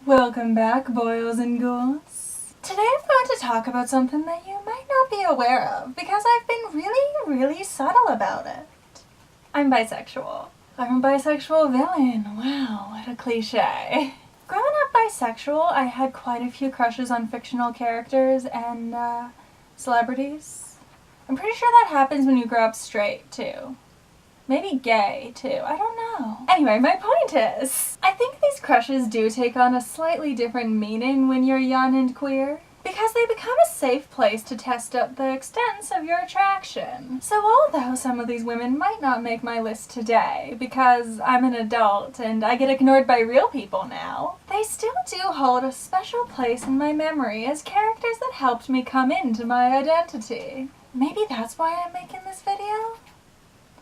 Welcome back, boils and ghouls. Today I'm going to talk about something that you might not be aware of because I've been really subtle about it. I'm bisexual. I'm a bisexual villain. Wow, what a cliche. Growing up bisexual, I had quite a few crushes on fictional characters and, celebrities. I'm pretty sure that happens when you grow up straight, too. Maybe gay, too. I don't know. Anyway, my point is, I think these crushes do take on a slightly different meaning when you're young and queer, because they become a safe place to test out the extents of your attraction. So although some of these women might not make my list today, because I'm an adult and I get ignored by real people now, they still do hold a special place in my memory as characters that helped me come into my identity. Maybe that's why I'm making this video?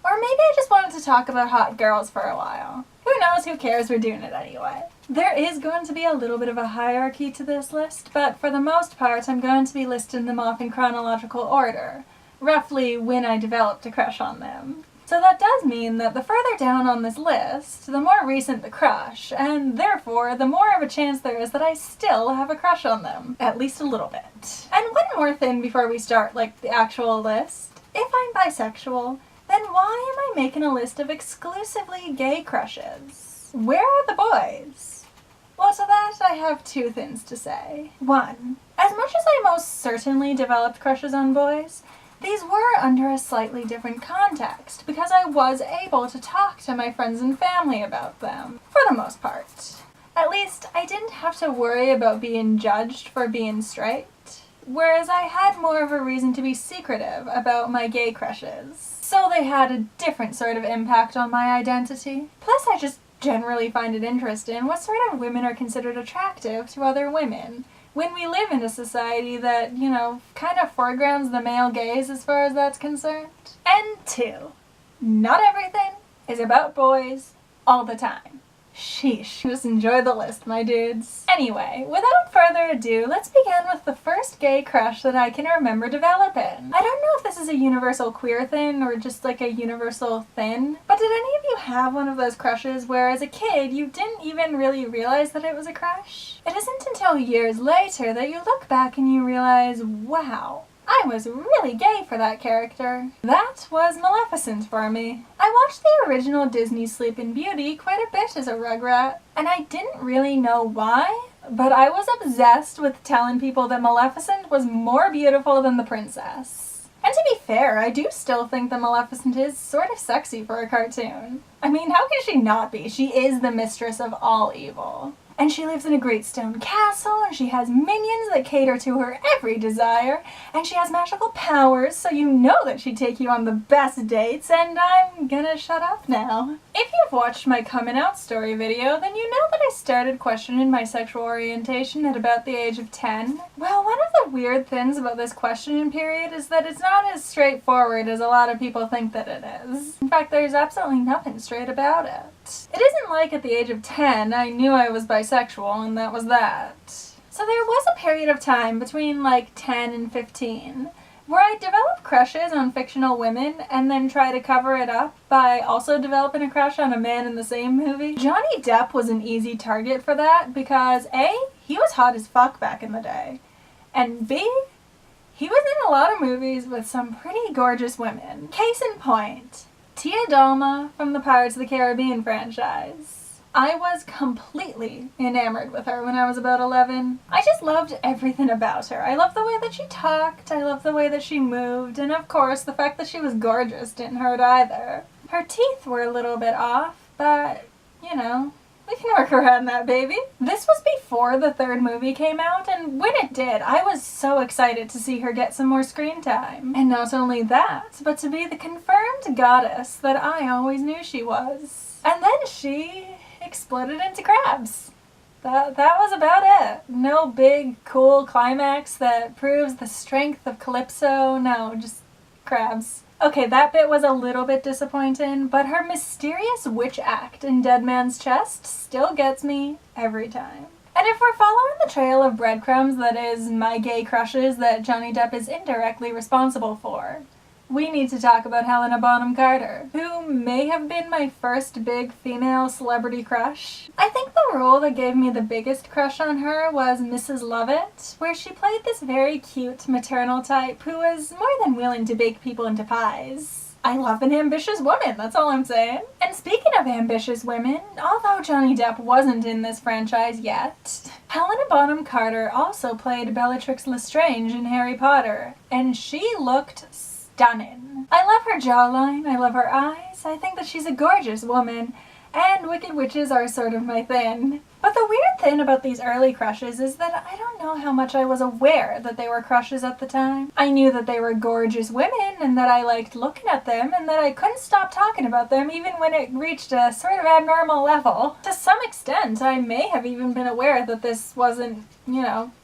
Or maybe I just wanted to talk about hot girls for a while. Who knows, who cares, we're doing it anyway. There is going to be a little bit of a hierarchy to this list, but for the most part I'm going to be listing them off in chronological order, roughly when I developed a crush on them. So that does mean that the further down on this list, the more recent the crush, and therefore the more of a chance there is that I still have a crush on them. At least a little bit. And one more thing before we start, the actual list. If I'm bisexual, then why am I making a list of exclusively gay crushes? Where are the boys? Well, to that I have two things to say. One, as much as I most certainly developed crushes on boys, these were under a slightly different context because I was able to talk to my friends and family about them, for the most part. At least, I didn't have to worry about being judged for being straight, whereas I had more of a reason to be secretive about my gay crushes. So they had a different sort of impact on my identity. Plus I just generally find it interesting what sort of women are considered attractive to other women when we live in a society that, kind of foregrounds the male gaze as far as that's concerned. And two, not everything is about boys all the time. Sheesh, just enjoy the list, my dudes. Anyway, without further ado, let's begin with the first gay crush that I can remember developing. I don't know if this is a universal queer thing or just a universal thing, but did any of you have one of those crushes where as a kid you didn't even really realize that it was a crush? It isn't until years later that you look back and you realize, wow, I was really gay for that character. That was Maleficent for me. I watched the original Disney Sleeping Beauty quite a bit as a Rugrat, and I didn't really know why, but I was obsessed with telling people that Maleficent was more beautiful than the princess. And to be fair, I do still think that Maleficent is sort of sexy for a cartoon. I mean, how can she not be? She is the mistress of all evil. And she lives in a great stone castle, and she has minions that cater to her every desire, and she has magical powers, so you know that she'd take you on the best dates, and I'm gonna shut up now. If you've watched my coming out story video, then you know that I started questioning my sexual orientation at about the age of 10. Well, one of the weird things about this questioning period is that it's not as straightforward as a lot of people think that it is. In fact, there's absolutely nothing straight about it. It isn't like at the age of 10 I knew I was bisexual and that was that. So there was a period of time between 10 and 15 where I developed crushes on fictional women and then try to cover it up by also developing a crush on a man in the same movie. Johnny Depp was an easy target for that because A, he was hot as fuck back in the day, and B, he was in a lot of movies with some pretty gorgeous women. Case in point, Tia Dalma from the Pirates of the Caribbean franchise. I was completely enamored with her when I was about 11. I just loved everything about her. I loved the way that she talked, I loved the way that she moved, and of course the fact that she was gorgeous didn't hurt either. Her teeth were a little bit off, but, we can work around that, baby. This was before the third movie came out, and when it did, I was so excited to see her get some more screen time. And not only that, but to be the confirmed goddess that I always knew she was. And then she exploded into crabs. That was about it. No big, cool climax that proves the strength of Calypso. No, just crabs. Okay, that bit was a little bit disappointing, but her mysterious witch act in Dead Man's Chest still gets me every time. And if we're following the trail of breadcrumbs that is my gay crushes that Johnny Depp is indirectly responsible for, we need to talk about Helena Bonham Carter, who may have been my first big female celebrity crush. I think the role that gave me the biggest crush on her was Mrs. Lovett, where she played this very cute maternal type who was more than willing to bake people into pies. I love an ambitious woman, that's all I'm saying. And speaking of ambitious women, although Johnny Depp wasn't in this franchise yet, Helena Bonham Carter also played Bellatrix Lestrange in Harry Potter, and she looked stunning. I love her jawline, I love her eyes, I think that she's a gorgeous woman, and Wicked Witches are sort of my thing. But the weird thing about these early crushes is that I don't know how much I was aware that they were crushes at the time. I knew that they were gorgeous women and that I liked looking at them and that I couldn't stop talking about them even when it reached a sort of abnormal level. To some extent, I may have even been aware that this wasn't,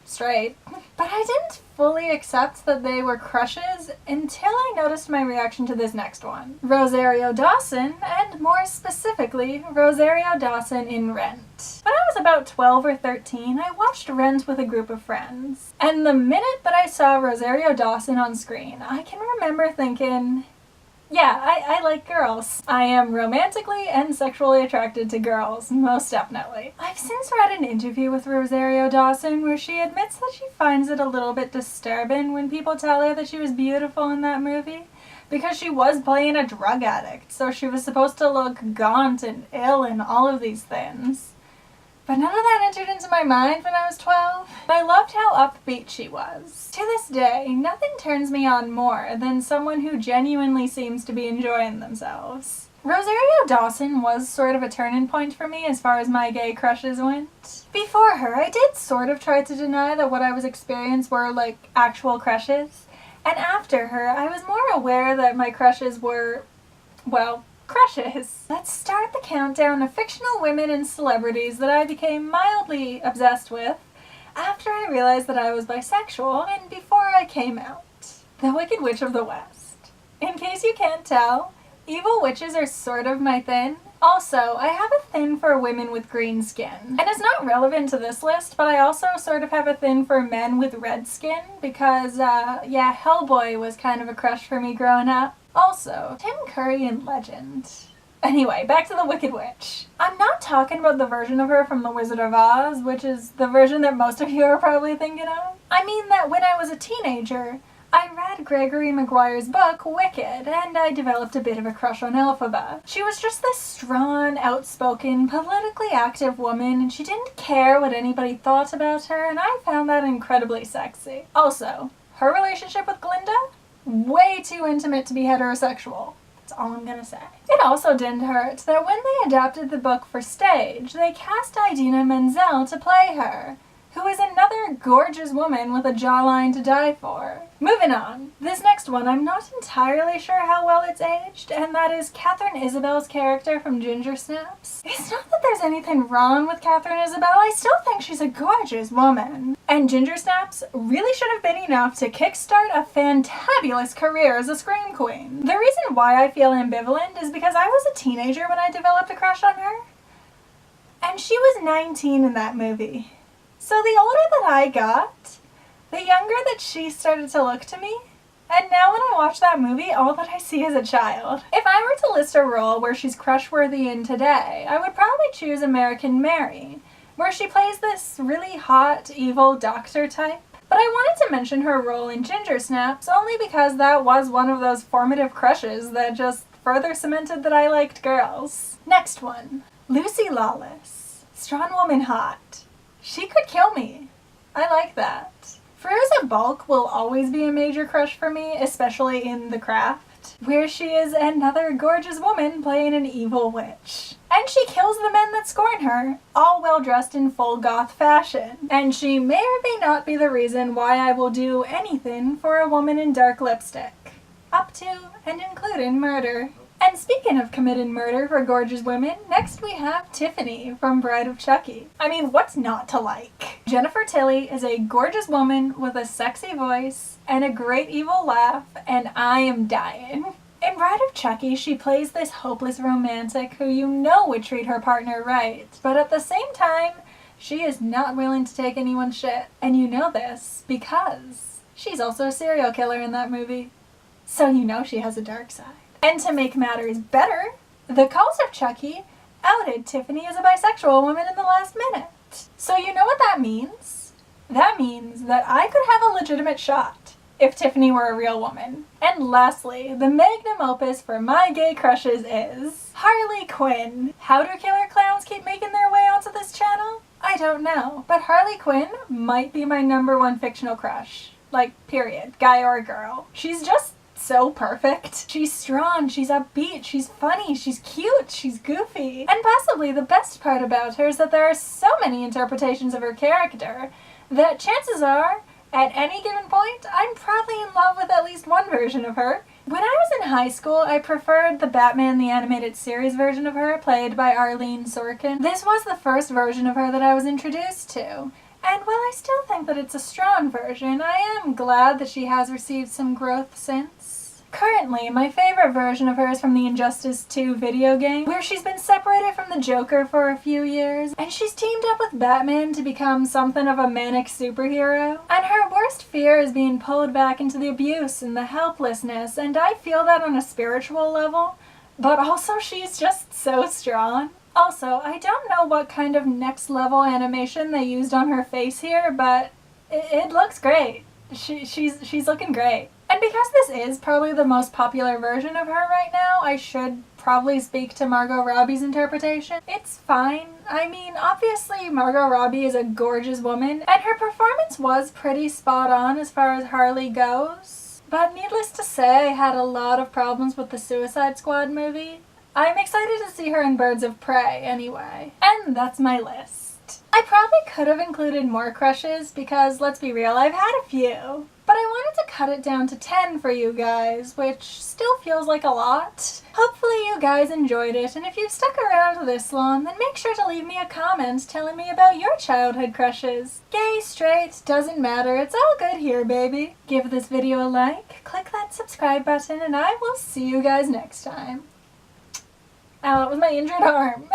straight. But I didn't fully accept that they were crushes until I noticed my reaction to this next one. Rosario Dawson, and more specifically, Rosario Dawson in Rent. When I was about 12 or 13, I watched Rent with a group of friends. And the minute that I saw Rosario Dawson on screen, I can remember thinking, yeah, I like girls. I am romantically and sexually attracted to girls, most definitely. I've since read an interview with Rosario Dawson where she admits that she finds it a little bit disturbing when people tell her that she was beautiful in that movie, because she was playing a drug addict, so she was supposed to look gaunt and ill and all of these things. But none of that entered into my mind when I was 12. I loved how upbeat she was. To this day, nothing turns me on more than someone who genuinely seems to be enjoying themselves. Rosario Dawson was sort of a turning point for me as far as my gay crushes went. Before her, I did sort of try to deny that what I was experiencing were, actual crushes. And after her, I was more aware that my crushes were, crushes. Let's start the countdown of fictional women and celebrities that I became mildly obsessed with after I realized that I was bisexual and before I came out. The Wicked Witch of the West. In case you can't tell, evil witches are sort of my thing. Also, I have a thing for women with green skin. And it's not relevant to this list, but I also sort of have a thing for men with red skin because, Hellboy was kind of a crush for me growing up. Also, Tim Curry in Legend. Anyway, back to the Wicked Witch. I'm not talking about the version of her from The Wizard of Oz, which is the version that most of you are probably thinking of. I mean that when I was a teenager, I read Gregory Maguire's book, Wicked, and I developed a bit of a crush on Elphaba. She was just this strong, outspoken, politically active woman, and she didn't care what anybody thought about her, and I found that incredibly sexy. Also, her relationship with Glinda? Way too intimate to be heterosexual. That's all I'm gonna say. It also didn't hurt that when they adapted the book for stage, they cast Idina Menzel to play her, who is another gorgeous woman with a jawline to die for. Moving on. This next one, I'm not entirely sure how well it's aged, and that is Catherine Isabel's character from Ginger Snaps. It's not that there's anything wrong with Catherine Isabel, I still think she's a gorgeous woman. And Ginger Snaps really should have been enough to kickstart a fantabulous career as a scream queen. The reason why I feel ambivalent is because I was a teenager when I developed a crush on her, and she was 19 in that movie. So the older that I got, the younger that she started to look to me, and now when I watch that movie, all that I see is a child. If I were to list a role where she's crush-worthy in today, I would probably choose American Mary, where she plays this really hot, evil doctor type. But I wanted to mention her role in Ginger Snaps only because that was one of those formative crushes that just further cemented that I liked girls. Next one. Lucy Lawless. Strong woman hot. She could kill me. I like that. Fairuza Balk will always be a major crush for me, especially in The Craft, where she is another gorgeous woman playing an evil witch. And she kills the men that scorn her, all well dressed in full goth fashion. And she may or may not be the reason why I will do anything for a woman in dark lipstick. Up to and including murder. And speaking of committing murder for gorgeous women, next we have Tiffany from Bride of Chucky. I mean, what's not to like? Jennifer Tilly is a gorgeous woman with a sexy voice and a great evil laugh, and I am dying. In Bride of Chucky, she plays this hopeless romantic who you know would treat her partner right, but at the same time, she is not willing to take anyone's shit. And you know this because she's also a serial killer in that movie. So you know she has a dark side. And to make matters better, the cult of Chucky outed Tiffany as a bisexual woman in the last minute. So you know what that means? That means that I could have a legitimate shot if Tiffany were a real woman. And lastly, the magnum opus for my gay crushes is Harley Quinn. How do killer clowns keep making their way onto this channel? I don't know, but Harley Quinn might be my #1 fictional crush. Like, period. Guy or girl. She's just so perfect. She's strong, she's upbeat, she's funny, she's cute, she's goofy. And possibly the best part about her is that there are so many interpretations of her character that chances are, at any given point, I'm probably in love with at least one version of her. When I was in high school, I preferred the Batman the Animated Series version of her, played by Arlene Sorkin. This was the first version of her that I was introduced to. And while I still think that it's a strong version, I am glad that she has received some growth since. Currently, my favorite version of her is from the Injustice 2 video game, where she's been separated from the Joker for a few years, and she's teamed up with Batman to become something of a manic superhero. And her worst fear is being pulled back into the abuse and the helplessness, and I feel that on a spiritual level, but also she's just so strong. Also, I don't know what kind of next level animation they used on her face here, but it looks great. She's looking great. And because this is probably the most popular version of her right now, I should probably speak to Margot Robbie's interpretation. It's fine. I mean, obviously Margot Robbie is a gorgeous woman, and her performance was pretty spot on as far as Harley goes. But needless to say, I had a lot of problems with the Suicide Squad movie. I'm excited to see her in Birds of Prey anyway. And that's my list. I probably could have included more crushes because, let's be real, I've had a few. But I wanted to cut it down to 10 for you guys, which still feels like a lot. Hopefully you guys enjoyed it, and if you've stuck around this long, then make sure to leave me a comment telling me about your childhood crushes. Gay, straight, doesn't matter, it's all good here, baby. Give this video a like, click that subscribe button, and I will see you guys next time. Ow, that was my injured arm.